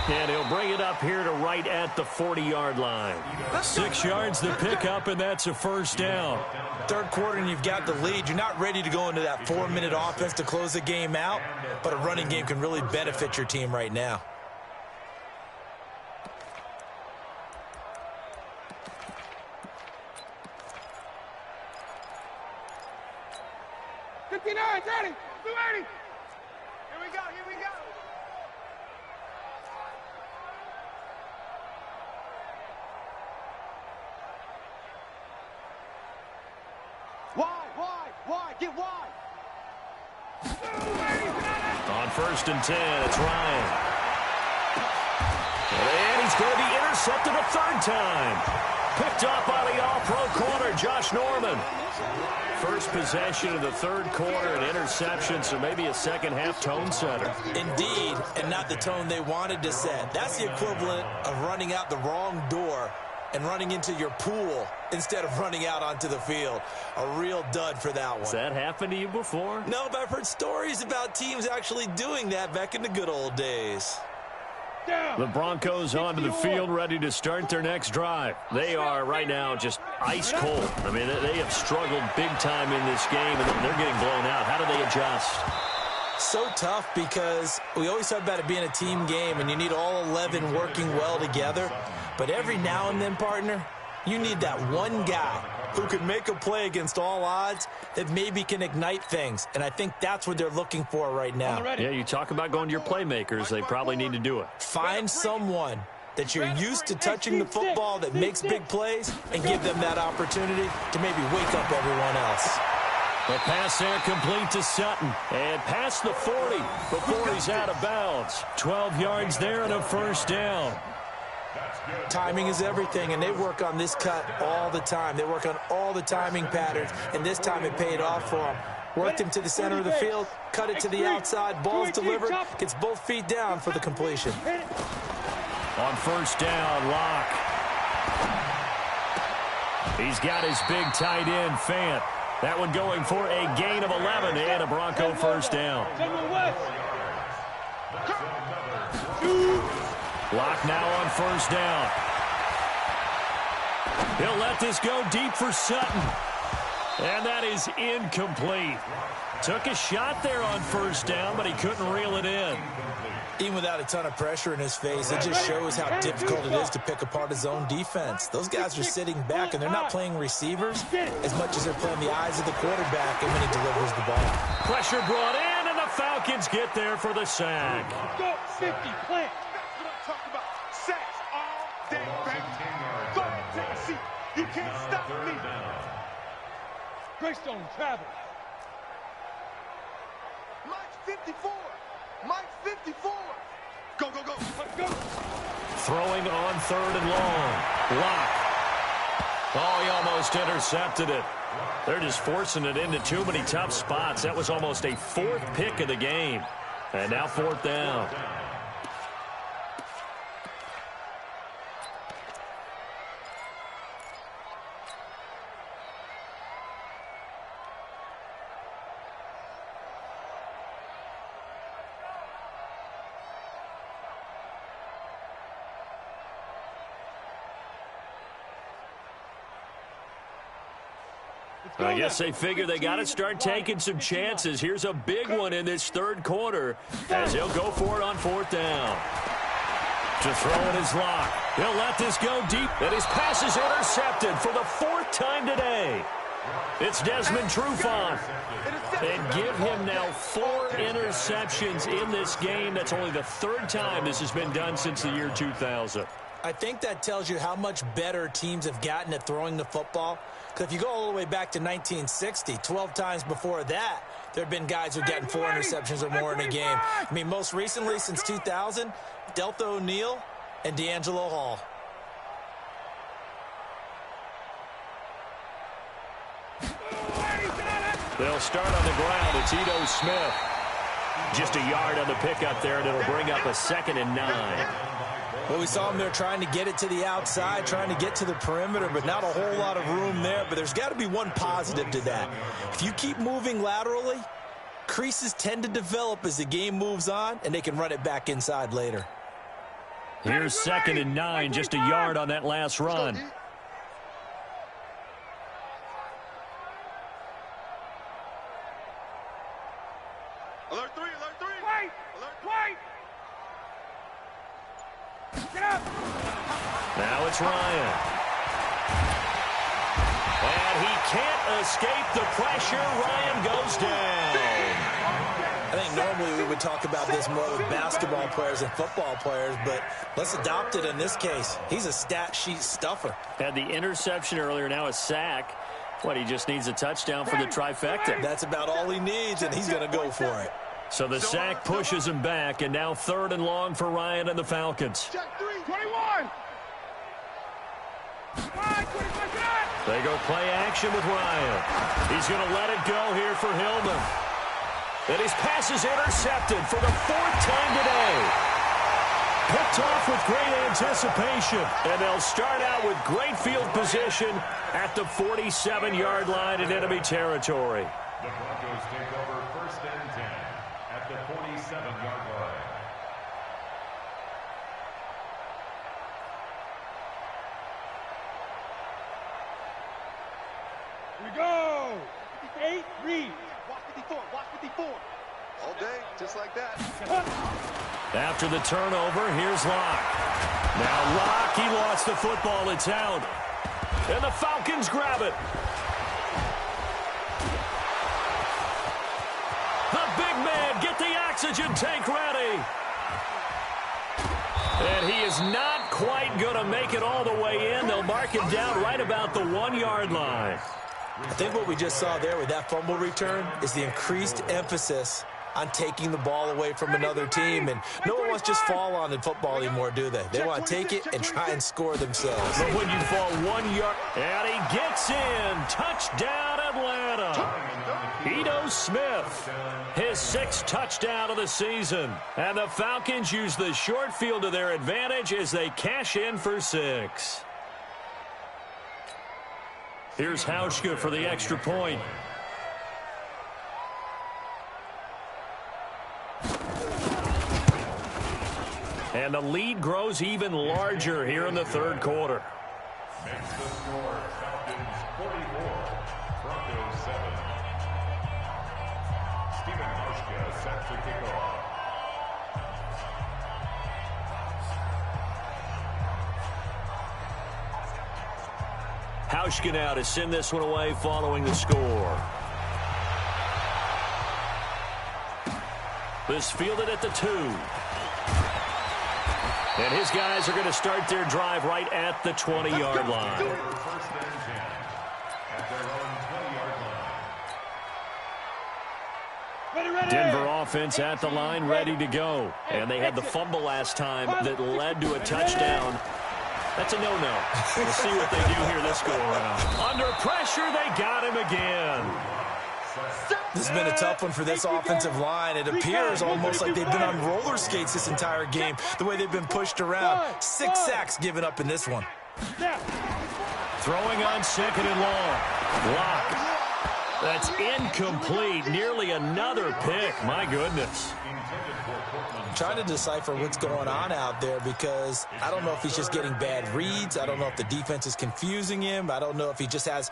And he'll bring it up here to right at the 40-yard line. 6 yards to pick up, and that's a first down. 3rd quarter, and you've got the lead. You're not ready to go into that 4-minute offense to close the game out, but a running game can really benefit your team right now. Ready. 280. Here we go. Wide, get wide. On 1st and 10, it's Ryan. is going to be intercepted a third time. Picked up by the all-pro corner, Josh Norman. First possession of the third quarter, an interception, so maybe a second-half tone setter. Indeed, and not the tone they wanted to set. That's the equivalent of running out the wrong door and running into your pool instead of running out onto the field. A real dud for that one. Has that happened to you before? No, but I've heard stories about teams actually doing that back in the good old days. The Broncos onto the field, ready to start their next drive. They are right now just ice cold. I mean, they have struggled big time in this game, and they're getting blown out. How do they adjust? So tough, because we always talk about it being a team game, and you need all 11 working well together. But every now and then, partner, you need that one guy who can make a play against all odds that maybe can ignite things. And I think that's what they're looking for right now. Yeah, you talk about going to your playmakers. They probably need to do it. Find someone that you're used to touching the football that makes big plays and give them that opportunity to maybe wake up everyone else. The pass there complete to Sutton. And past the 40 before he's out of bounds. 12 yards there and a first down. Timing is everything, and they work on this cut all the time. They work on all the timing patterns, and this time it paid off for them. Worked him to the center of the field, cut it to the outside, ball's delivered, gets both feet down for the completion. On first down, Locke. He's got his big tight end, Fant. That one going for a gain of 11 and a Bronco first down. Locke now on first down. He'll let this go deep for Sutton. And that is incomplete. Took a shot there on first down, but he couldn't reel it in. Even without a ton of pressure in his face, it just shows how difficult it is to pick apart his own defense. Those guys are sitting back, and they're not playing receivers as much as they're playing the eyes of the quarterback and when he delivers the ball. Pressure brought in, and the Falcons get there for the sack. Go 50, plant. Talk about sacks all day, baby. Go ahead, take a seat. You can't stop me. Greystone travel. Mike's 54. Mike's 54. Go, go, go. Go. Throwing on third and long. Locke. Oh, he almost intercepted it. They're just forcing it into too many tough spots. That was almost a fourth pick of the game. And now fourth down. I guess they figure they got to start taking some chances. Here's a big one in this third quarter as he'll go for it on fourth down. To throw it is Locke. He'll let this go deep, and his pass is intercepted for the fourth time today. It's Desmond Trufant. And give him now 4 interceptions in this game. That's only the third time this has been done since the year 2000. I think that tells you how much better teams have gotten at throwing the football. Because if you go all the way back to 1960, 12 times before that, there have been guys who've gotten 4 interceptions or more in a game. I mean, most recently, since 2000, Delta O'Neal and D'Angelo Hall. They'll start on the ground. It's Ito Smith. Just a yard on the pickup there, and it'll bring up a 2nd and 9. Well, we saw him there trying to get it to the outside, trying to get to the perimeter, but not a whole lot of room there. But there's got to be one positive to that. If you keep moving laterally, creases tend to develop as the game moves on, and they can run it back inside later. Here's 2nd and 9, just a yard on that last run. Alert 3, alert 3. Wait! Alert. Wait! Get up! Now it's Ryan. And he can't escape the pressure. Ryan goes down. I think normally we would talk about this more with basketball players and football players, but let's adopt it in this case. He's a stat sheet stuffer. Had the interception earlier, now a sack. What, he just needs a touchdown for the trifecta. That's about all he needs, and he's going to go for it. So the sack pushes him back, and now 3rd and long for Ryan and the Falcons. Check 3, 21. They go play action with Ryan. He's going to let it go here for Hillman. And his pass is intercepted for the 4th time today. Picked off with great anticipation. And they'll start out with great field position at the 47-yard line in enemy territory. The Broncos take over 1st and 10 at the 47-yard line. Here we go. 8, read. Watch 54, watch 54. All day, just like that. After the turnover, here's Locke. Now Locke, he lost the football. It's out. And the Falcons grab it. The big man, get the oxygen tank ready. And he is not quite going to make it all the way in. They'll mark him down right about the 1-yard line. I think what we just saw there with that fumble return is the increased emphasis on taking the ball away from another team. And no one wants to just fall on in football anymore, do they? They want to take it and try and score themselves. But when you fall 1 yard, and he gets in. Touchdown, Atlanta. Ito Smith, his 6th touchdown of the season. And the Falcons use the short field to their advantage as they cash in for 6. Here's Hauschka for the extra point. And the lead grows even larger here in the 3rd quarter. Makes the score Falcons 44, Broncos 7. Stephen Hauschka set to kick off. Hauschka now to send this one away following the score. This fielded at the 2. And his guys are going to start their drive right at the 20-yard line. 1st and 10 at their own 20-yard line. Denver offense at the line, ready to go. And they had the fumble last time that led to a touchdown. That's a no-no. We'll see what they do here this go-around. Under pressure, they got him again. This has been a tough one for this offensive line. It appears almost like they've been on roller skates this entire game, the way they've been pushed around. 6 sacks given up in this one. Throwing on 2nd and long. Locke. That's incomplete. Nearly another pick. My goodness. I'm trying to decipher what's going on out there because I don't know if he's just getting bad reads. I don't know if the defense is confusing him. I don't know if he just has,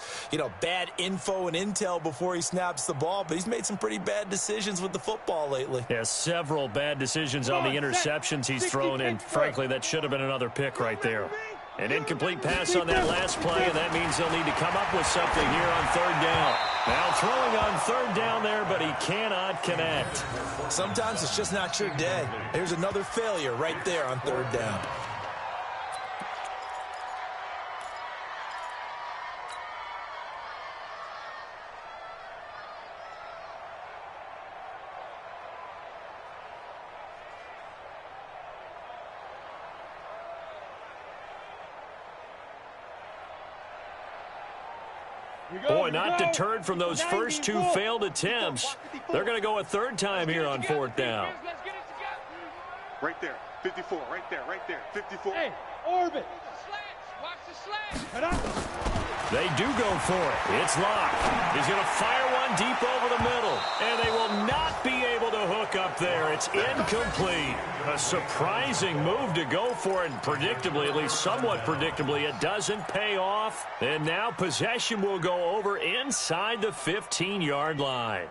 bad info and intel before he snaps the ball. But he's made some pretty bad decisions with the football lately. Yeah, several bad decisions on the interceptions he's thrown in. Frankly, that should have been another pick right there. An incomplete pass on that last play, and that means they'll need to come up with something here on 3rd down. Now throwing on 3rd down there, but he cannot connect. Sometimes it's just not your day. Here's another failure right there on 3rd down. Boy, not deterred from those first 2 failed attempts. They're going to go a 3rd time here on 4th down. Right there, 54, right there, 54. Hey, orbit. Watch the slash. They do go for it. It's Locke. He's going to fire one deep over the middle. And they will not be able to hook up there. It's incomplete. A surprising move to go for it. Predictably, at least somewhat predictably, it doesn't pay off. And now possession will go over inside the 15-yard line.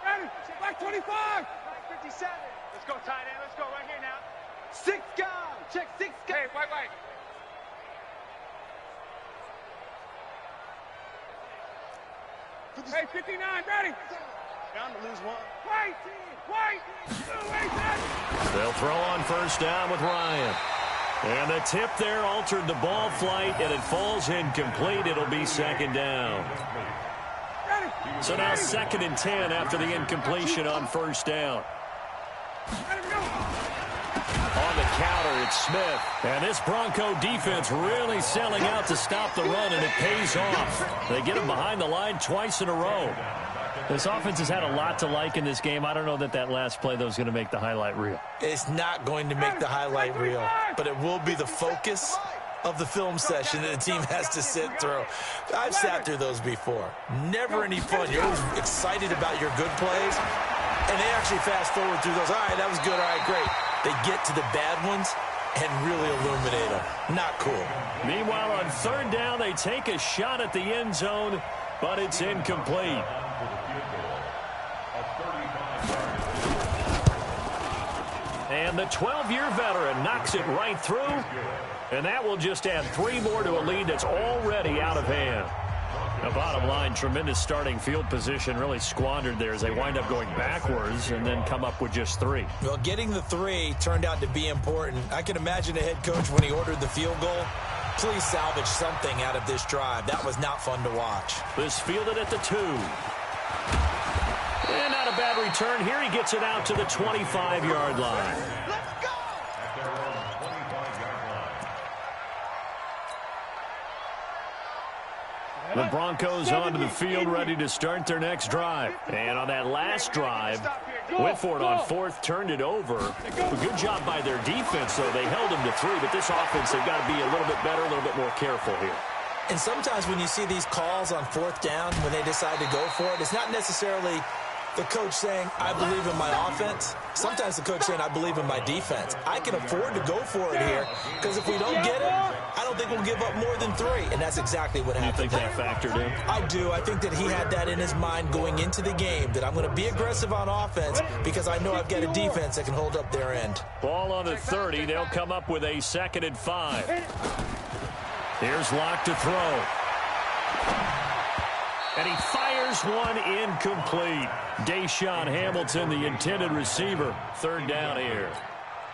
Ready, back 25. 57. Let's go, tight end. Let's go right here now. 6 guys. Check 6 guys. Hey, white. Hey, 59, ready. Down to lose 1. Wait. They'll throw on 1st down with Ryan. And the tip there altered the ball flight, and it falls incomplete. It'll be 2nd down. Ready. So now 2nd and 10 after the incompletion on first down. On the counter, it's Smith. And this Bronco defense really selling out to stop the run, and it pays off. They get him behind the line twice in a row. This offense has had a lot to like in this game. I don't know that that last play, though, is going to make the highlight reel. It's not going to make the highlight reel, but it will be the focus of the film session that the team has to sit through. I've sat through those before. Never any fun. You're always excited about your good plays, and they actually fast forward through those. All right, that was good. All right, great. They get to the bad ones and really illuminate them. Not cool. Meanwhile, on 3rd down, they take a shot at the end zone, but it's incomplete. And the 12-year veteran knocks it right through, and that will just add 3 more to a lead that's already out of hand. The bottom line, tremendous starting field position, really squandered there as they wind up going backwards and then come up with just 3. Well, getting the 3 turned out to be important. I can imagine the head coach when he ordered the field goal. Please salvage something out of this drive. That was not fun to watch. This fielded at the 2. And not a bad return. Here he gets it out to the 25-yard line. Let's go! The Broncos onto the field, ready to start their next drive. And on that last drive, went for it on 4th, turned it over. A good job by their defense, though. They held them to 3, but this offense, they've got to be a little bit better, a little bit more careful here. And sometimes when you see these calls on 4th down, when they decide to go for it, it's not necessarily the coach saying, I believe in my offense. Sometimes the coach saying, I believe in my defense. I can afford to go for it here because if we don't get it, I don't think we'll give up more than 3. And that's exactly what happened. You think that factored in? I do. I think that he had that in his mind going into the game, that I'm going to be aggressive on offense because I know I've got a defense that can hold up their end. Ball on the 30. They'll come up with a 2nd and 5. Here's Locke to throw. And he fires one incomplete. Deshaun Hamilton, the intended receiver. 3rd down here.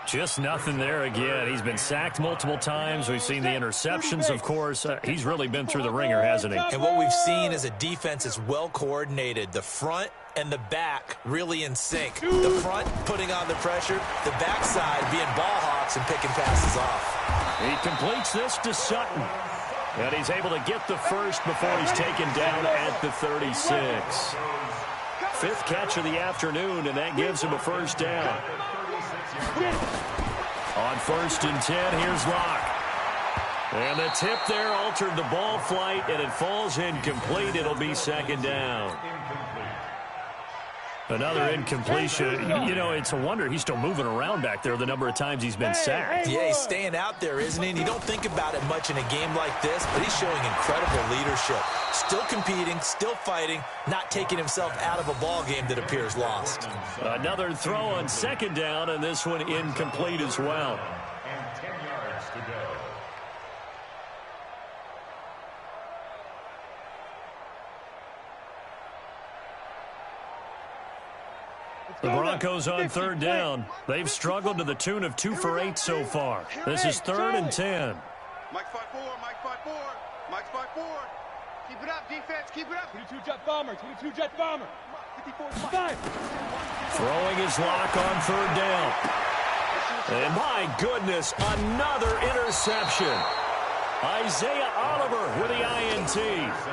Just nothing there again. He's been sacked multiple times. We've seen the interceptions, of course. He's really been through the ringer, hasn't he? And what we've seen is a defense that's well coordinated. The front and the back really in sync. The front putting on the pressure, the backside being ball hawks and picking passes off. He completes this to Sutton. And he's able to get the first before he's taken down at the 36. 5th catch of the afternoon, and that gives him a 1st down. On 1st and 10, here's Locke. And the tip there altered the ball flight, and it falls incomplete. It'll be 2nd down. Another incompletion. You know, it's a wonder he's still moving around back there the number of times he's been sacked. Yeah, he's staying out there, isn't he? And you don't think about it much in a game like this, but he's showing incredible leadership. Still competing, still fighting, not taking himself out of a ball game that appears lost. Another throw on 2nd down, and this one incomplete as well. And 10 yards to go. The Broncos on 3rd down. They've struggled to the tune of 2 for 8 so far. This is 3rd and 10. Mike 5-4, Mike 5-4, Mike 5-4. Keep it up, defense, keep it up. 22 jet bomber, 22 jet bomber. 54-5. Throwing his Lock on 3rd down. And my goodness, another interception. Isaiah Oliver with the INT.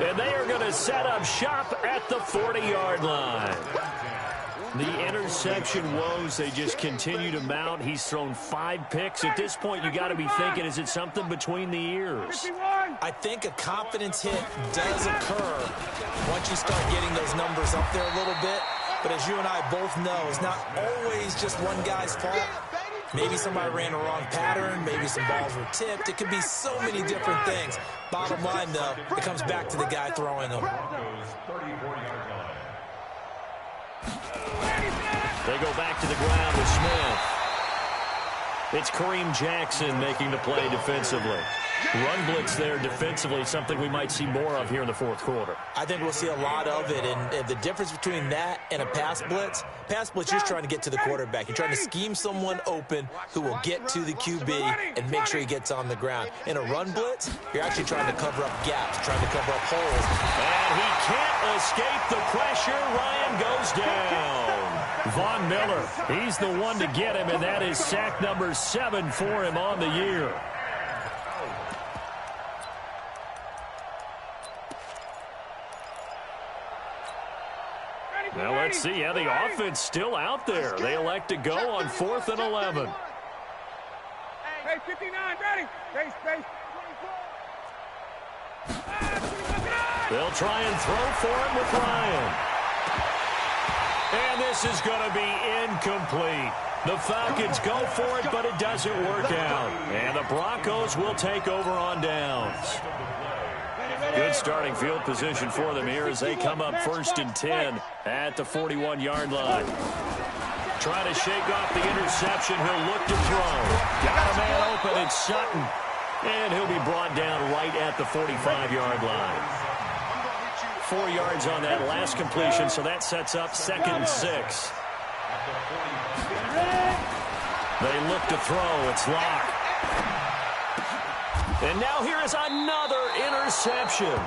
And they are going to set up shop at the 40-yard line. The interception woes, they just continue to mount. He's thrown 5 picks. At this point, you got to be thinking, is it something between the ears? I think a confidence hit does occur once you start getting those numbers up there a little bit. But as you and I both know, it's not always just one guy's fault. Maybe somebody ran a wrong pattern. Maybe some balls were tipped. It could be so many different things. Bottom line, though, it comes back to the guy throwing them. They go back to the ground with Smith. It's Kareem Jackson making the play defensively. Run blitz there defensively, something we might see more of here in the fourth quarter. I think we'll see a lot of it, and the difference between that and a pass blitz, you're just trying to get to the quarterback. You're trying to scheme someone open who will get to the QB and make sure he gets on the ground. In a run blitz, you're actually trying to cover up gaps, trying to cover up holes. And he can't escape the pressure. Ryan goes down. Von Miller, he's the one to get him, and that is sack number 7 for him on the year. Now let's see. Yeah, the offense still out there. They elect to go on 4th and 11. Hey, 59, ready. Base. They'll try and throw for him with Ryan. And this is going to be incomplete. The Falcons go for it, but it doesn't work out. And the Broncos will take over on downs. Good starting field position for them here as they come up 1st and 10 at the 41-yard line. Trying to shake off the interception. He'll look to throw. Got a man open. It's Sutton. And he'll be brought down right at the 45-yard line. 4 yards on that last completion, so that sets up 2nd and 6. They look to throw. It's Locke. And now here is another interception.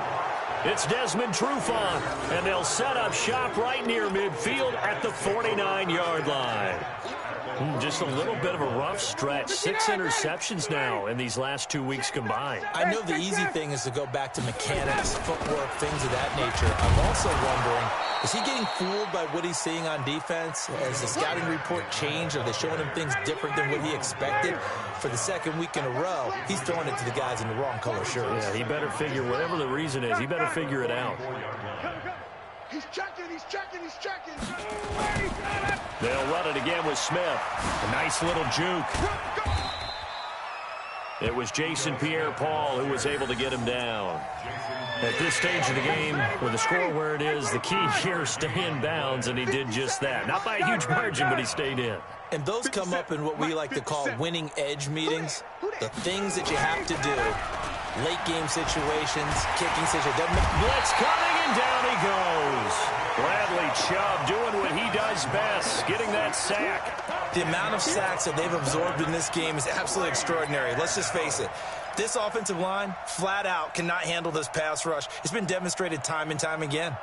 It's Desmond Trufant, and they'll set up shop right near midfield at the 49-yard line. Just a little bit of a rough stretch. 6 interceptions now in these last 2 weeks combined. I know the easy thing is to go back to mechanics, footwork, things of that nature. I'm also wondering, is he getting fooled by what he's seeing on defense? Has the scouting report changed? Are they showing him things different than what he expected? For the 2nd week in a row, he's throwing it to the guys in the wrong color shirts. Yeah, he better figure, whatever the reason is, he better figure it out. He's checking. They'll run it again with Smith. A nice little juke. It was Jason Pierre-Paul who was able to get him down. At this stage of the game, with the score where it is, the key here is stay in bounds, and he did just that. Not by a huge margin, but he stayed in. And those come up in what we like to call winning edge meetings. The things that you have to do. Late game situations, kicking situations. Blitz coming, and down he goes. Bradley Chubb doing what he does best, getting that sack. The amount of sacks that they've absorbed in this game is absolutely extraordinary. Let's just face it. This offensive line, flat out, cannot handle this pass rush. It's been demonstrated time and time again.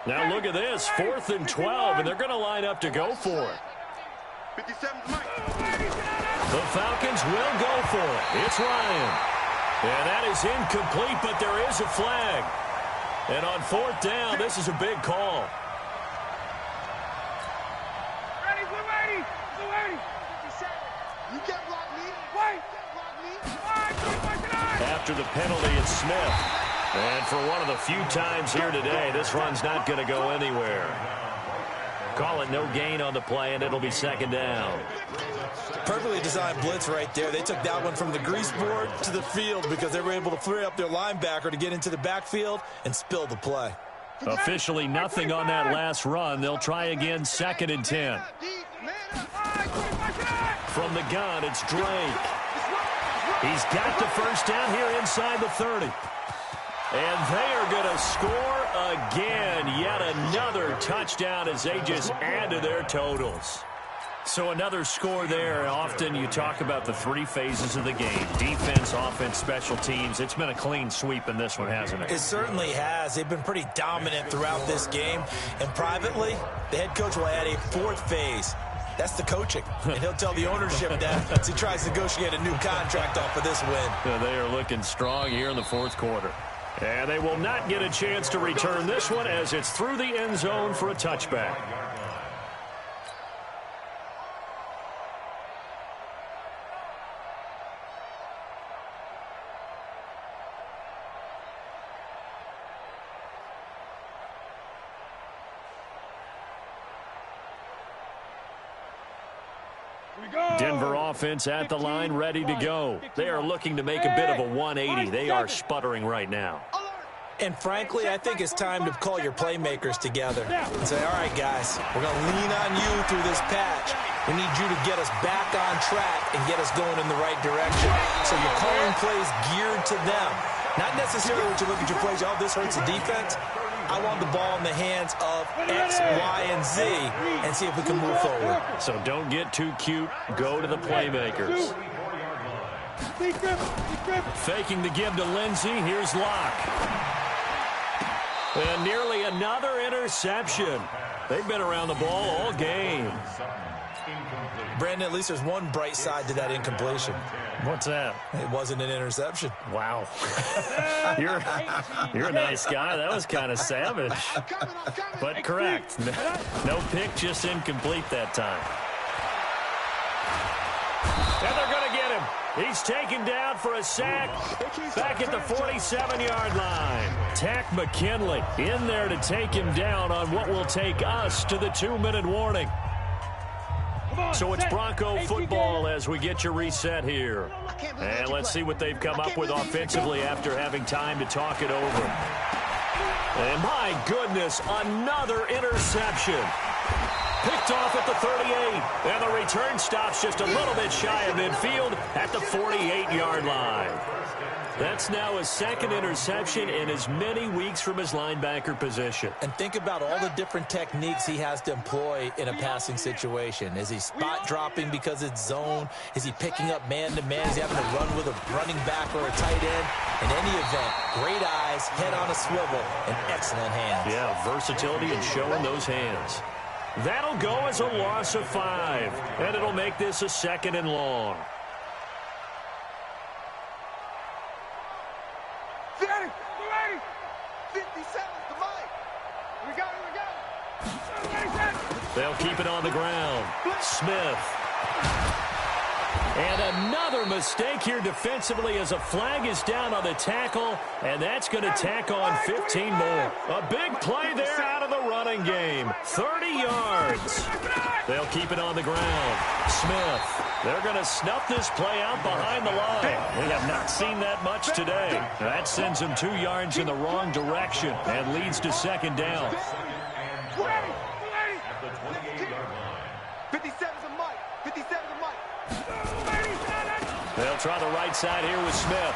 Now look at this, 4th and 12, and they're going to line up to go for it. 57's Mike. The Falcons will go for it. It's Ryan. And that is incomplete, but there is a flag. And on 4th down, this is a big call. Ready, blue 80. You can't block me. Wait. After the penalty, it's Smith. And for one of the few times here today, this run's not going to go anywhere. Call it no gain on the play, and it'll be 2nd down. Perfectly designed blitz right there. They took that one from the grease board to the field because they were able to free up their linebacker to get into the backfield and spill the play. Officially nothing on that last run. They'll try again, 2nd and 10. From the gun, it's Drake. He's got the first down here inside the 30. And they are going to score again. Yet another touchdown as they just add to their totals. So another score there. Often you talk about the 3 phases of the game. Defense, offense, special teams. It's been a clean sweep in this one, hasn't it? It certainly has. They've been pretty dominant throughout this game. And privately, the head coach will add a 4th phase. That's the coaching. And he'll tell the ownership that as he tries to negotiate a new contract off of this win. They are looking strong here in the 4th quarter. And they will not get a chance to return this one as it's through the end zone for a touchback. Denver offense at the line, ready to go. They are looking to make a bit of a 180. They are sputtering right now. And frankly, I think it's time to call your playmakers together and say, all right, guys, we're going to lean on you through this patch. We need you to get us back on track and get us going in the right direction. So you're calling plays geared to them. Not necessarily when you look at your plays, oh, this hurts the defense. I want the ball in the hands of X, Y, and Z and see if we can move forward. So don't get too cute. Go to the playmakers. Faking the give to Lindsey. Here's Locke. And nearly another interception. They've been around the ball all game. Brandon, at least there's one bright side to that incompletion. What's that? It wasn't an interception. Wow. You're a nice guy. That was kind of savage. But correct. No pick, just incomplete that time. And they're going to get him. He's taken down for a sack back at the 47-yard line. Tack McKinley in there to take him down on what will take us to the 2-minute warning. So it's Bronco football as we get your reset here. And let's see what they've come up with offensively after having time to talk it over. And my goodness, another interception. Picked off at the 38. And the return stops just a little bit shy of midfield at the 48-yard line. That's now his second interception in as many weeks from his linebacker position. And think about all the different techniques he has to employ in a passing situation. Is he spot dropping because it's zone? Is he picking up man-to-man? Is he having to run with a running back or a tight end? In any event, great eyes, head on a swivel, and excellent hands. Yeah, versatility and showing those hands. That'll go as a loss of 5, and it'll make this a 2nd and long. Ready? 57's the mic. Here we go, here we go. They'll keep it on the ground. Smith. And another mistake here defensively as a flag is down on the tackle, and that's going to tack on 15 more. A big play there out of the running game. 30 yards. They'll keep it on the ground. Smith. They're going to snuff this play out behind the line. We have not seen that much today. That sends them 2 yards in the wrong direction and leads to 2nd down. 57's a mic. 57's a mic. They'll try the right side here with Smith.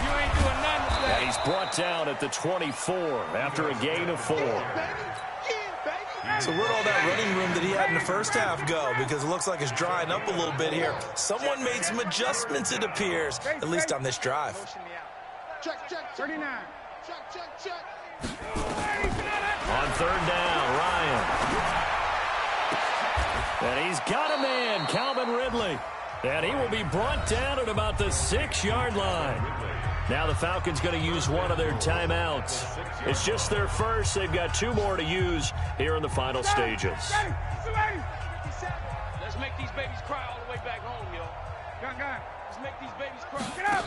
You ain't doing nothing today. And he's brought down at the 24 after a gain of 4. So where'd all that running room that he had in the first half go? Because it looks like it's drying up a little bit here. Someone made some adjustments, it appears, at least on this drive. Check, 39. Check. On 3rd down, Ryan. And he's got a man, Calvin Ridley. And he will be brought down at about the 6-yard line. Now the Falcons going to use one of their timeouts. It's just their first. They've got 2 more to use here in the final stages. Let's make these babies cry all the way back home, yo. Gun. Let's make these babies cry. Get up!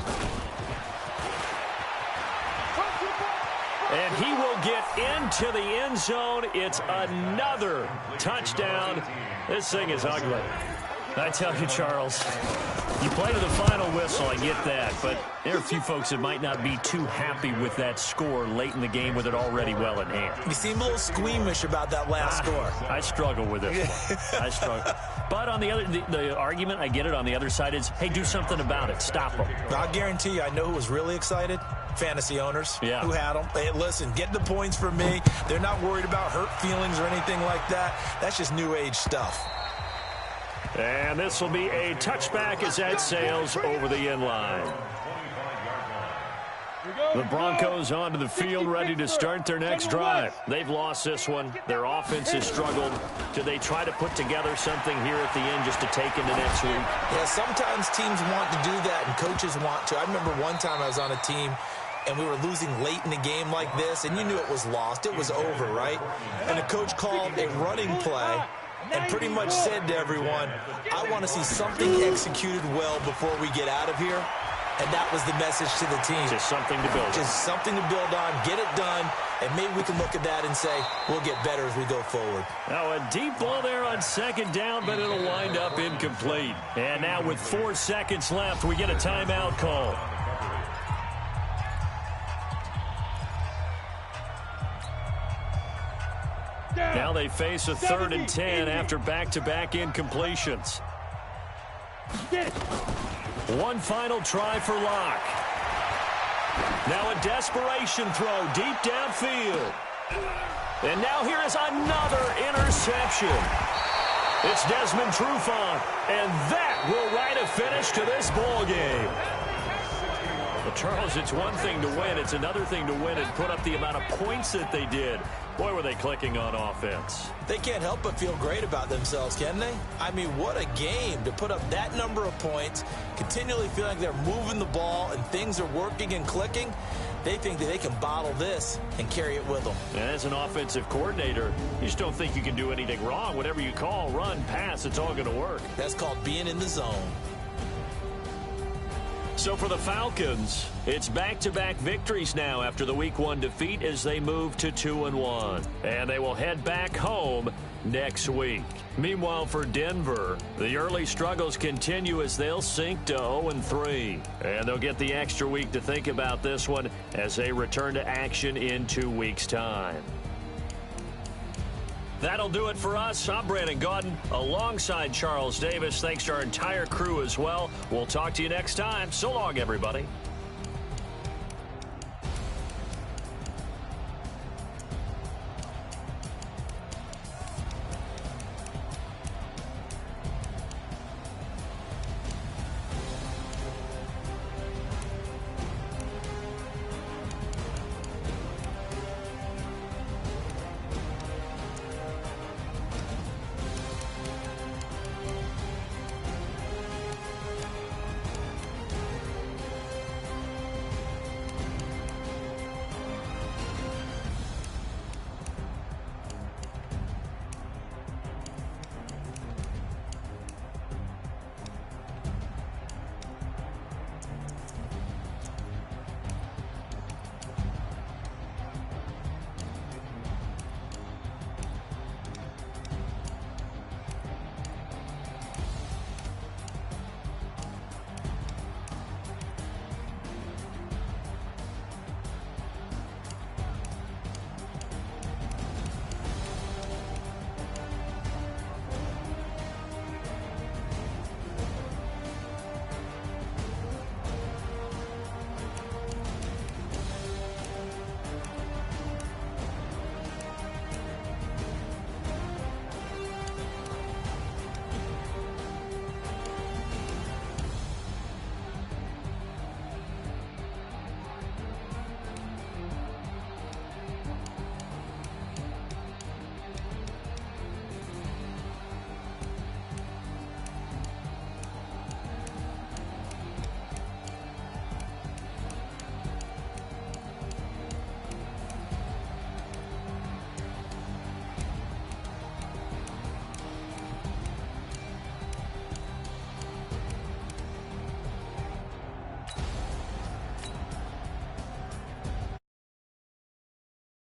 And he will get into the end zone. It's another touchdown. This thing is ugly. I tell you, Charles, you play to the final whistle, I get that, but there are a few folks that might not be too happy with that score late in the game with it already well in hand. You seem a little squeamish about that last score. I struggle with this one. I struggle. But on the argument, I get it, on the other side is, hey, do something about it. Stop them. I'll guarantee you, I know who was really excited. Fantasy owners who had them. Hey, listen, get the points for me. They're not worried about hurt feelings or anything like that. That's just new age stuff. And this will be a touchback as that sails over the end line. The Broncos onto the field, ready to start their next drive. They've lost this one. Their offense has struggled. Do they try to put together something here at the end just to take into next week? Yeah, sometimes teams want to do that and coaches want to. I remember one time I was on a team and we were losing late in the game like this, and you knew it was lost. It was over, right? And the coach called a running play and pretty much said to everyone, I want to see something executed well before we get out of here. And that was the message to the team. Just something to build on. Just something to build on, get it done, and maybe we can look at that and say, we'll get better as we go forward. Now a deep ball there on 2nd down, but it'll wind up incomplete. And now with 4 seconds left, we get a timeout call. Now they face a 3rd and 10 after back-to-back incompletions. One final try for Locke. Now a desperation throw deep downfield. And now here is another interception. It's Desmond Trufant, and that will write a finish to this ball game. Well, Charles, it's one thing to win. It's another thing to win and put up the amount of points that they did. Boy, were they clicking on offense. They can't help but feel great about themselves, can they? I mean, what a game to put up that number of points, continually feeling like they're moving the ball and things are working and clicking. They think that they can bottle this and carry it with them. And as an offensive coordinator, you just don't think you can do anything wrong. Whatever you call, run, pass, it's all going to work. That's called being in the zone. So for the Falcons, it's back-to-back victories now after the Week 1 defeat as they move to 2-1. And they will head back home next week. Meanwhile, for Denver, the early struggles continue as they'll sink to 0-3. And they'll get the extra week to think about this one as they return to action in 2 weeks' time. That'll do it for us. I'm Brandon Gaudin alongside Charles Davis. Thanks to our entire crew as well. We'll talk to you next time. So long, everybody.